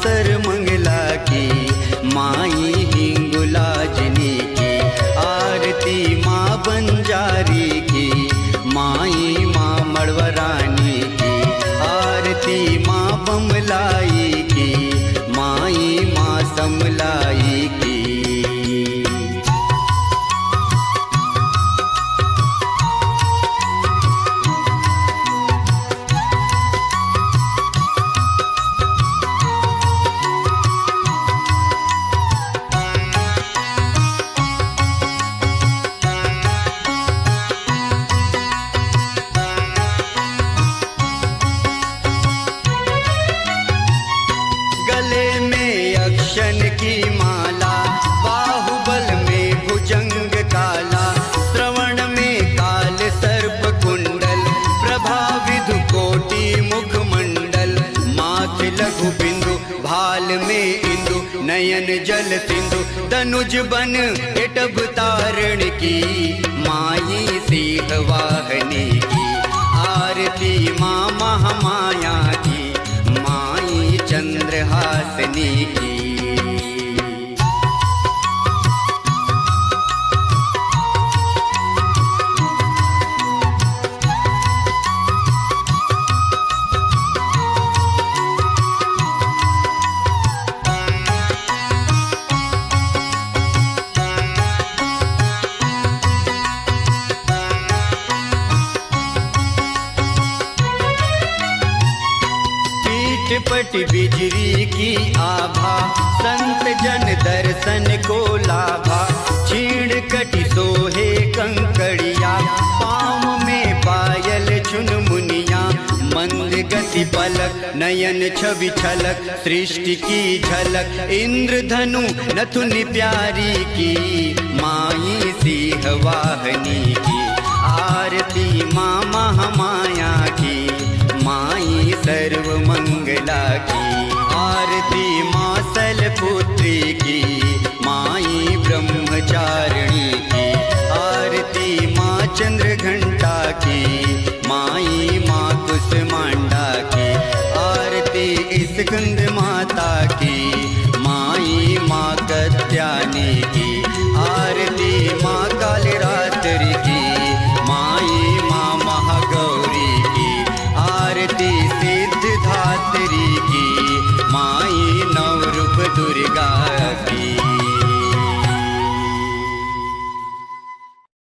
सर्वमंगला की, माई हिंगुलाजनी की। आरती माँ बंजारी की, माई माँ मड़वरानी की। आरती माँ बमलाई की, माई माँ समलाई की। गले में अक्षन की माला, बाहुबल में भुजंग काला। श्रवण में काल सर्प कुंडल, प्रभा विधु कोटि मुखमंडल। माथ लघु बिंदु, भाल में इंदु, नयन जल सिंधु। धनुज बन एटभ तारण की, माई सिंह वाहनी की। आरती माँ महामाया की, माई चंद्रहासनी की। पट बिजली की आभा, संत जन दर्शन को लाभा। छीण कटि सोहे कंकड़िया, पाँव में पायल चुन मुनिया। मंद गति पलक, नयन छवि छलक, सृष्टि की झलक। इंद्रधनु नथुनि प्यारी की, माई सिंह वाहनी की। आरती माँ महामाया की, माई सर्वमंगला की। आरती माँ शैलपुत्री की, माई ब्रह्मचारिणी की। आरती माँ चंद्रघंटा की, माई माँ कुसमांडा की। आरती स्कंद माता की, माई माँ कत्यानी की। आरती माँ कालरात्रि की, माई माँ महागौरी की। आरती सिद्धिदात्री की, माई नवरूप दुर्गा